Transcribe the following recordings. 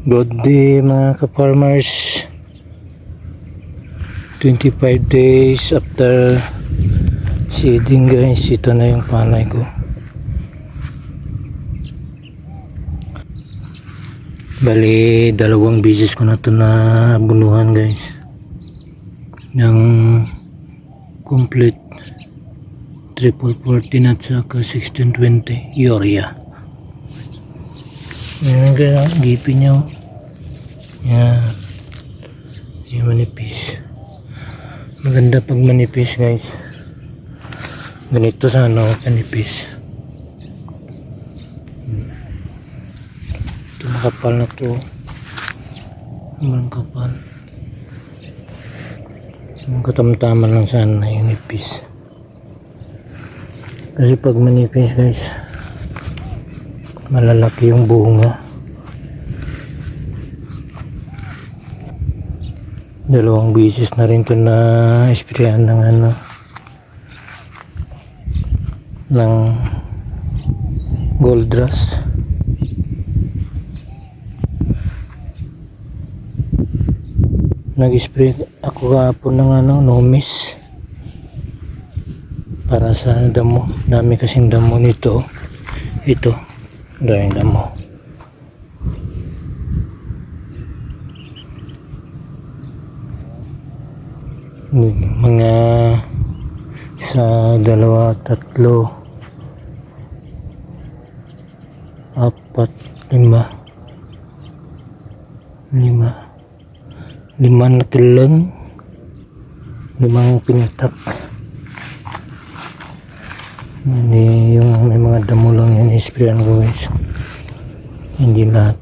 Good day mga ka-farmers. 25 days after seeding guys, ito na yung palay ko. Bali, 2 beses ko na ito na bunuhan guys. Ng complete triple 14 at saka 1620 urea. Yan kaya gipin nyo. Yan. Yan manipis. Maganda pag manipis guys. Ganito sana ako kanipis. Ito makapal na to. Ang kapal. Ang katamtaman lang sana yung nipis. Kasi pag manipis guys, malalaki yung bunga. 2 beses na rin ito na isprayan ng ng gold rush. Nag-spray ako kahapon ng nomis para sa damo. Dami kasing damo nito. Ito, daming damo. Mga 1, 2, 3, 4, 5, 5 na kilang, 5 pinitak. Hindi yung may mga damo lang yan isprayan ko guys, hindi lahat.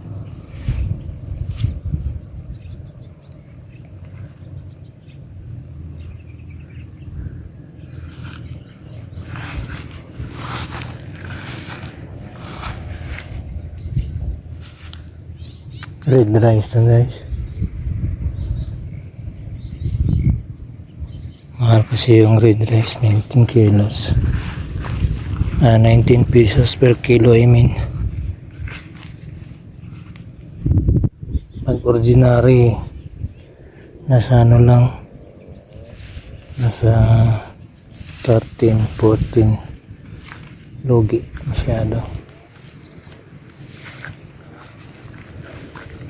Red rice na guys. Mahal kasi yung red rice, 19 kilos. 19 pesos per kilo I mean. Pag ordinary, nasa lang, nasa 13, 14. Lugi masyado.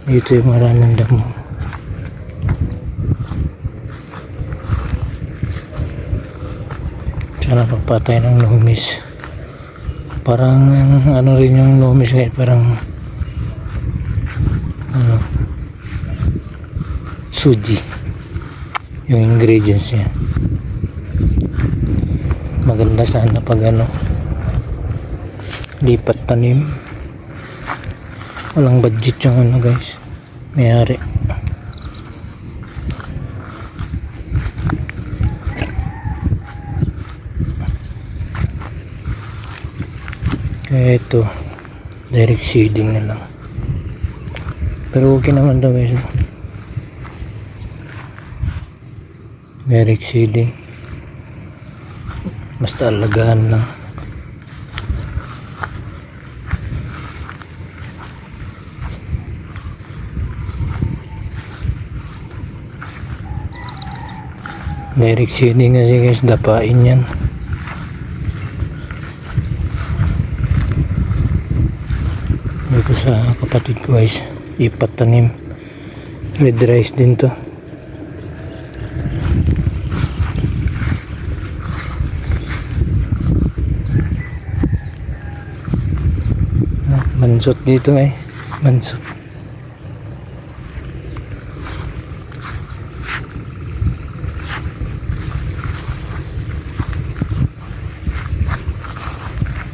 Dito yung maraming damo. Sana pagpatay ng nomis. Parang rin yung nomis ngayon, parang suji yung ingredients niya. Maganda sana pag lipat tanim. Walang budget yung guys, mayari. Kaya ito, direct seeding na lang. Pero okay naman daw guys. Direct seeding. Basta alagaan lang. Direct seeding kasi guys, dapain yan. Dito sa kapatid ko guys, ipatanim. Red rice din to. Mansot dito mansot.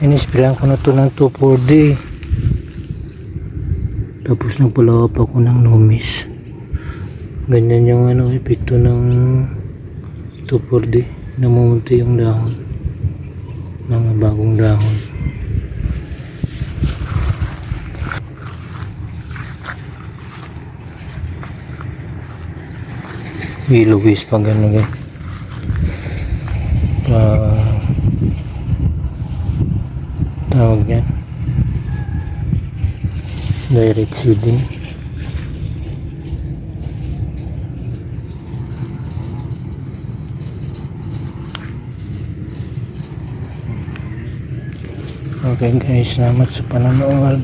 Inisprayan ko na to ng 2,4-D. Tapos nagpalawap ako ng nomis. Ganyan yung epekto ng 2,4-D. Namumunti yung dahon. Mga bagong dahon. Ilugis pag guys. Tawag yan, direct seeding. Okay guys, salamat sa panonood.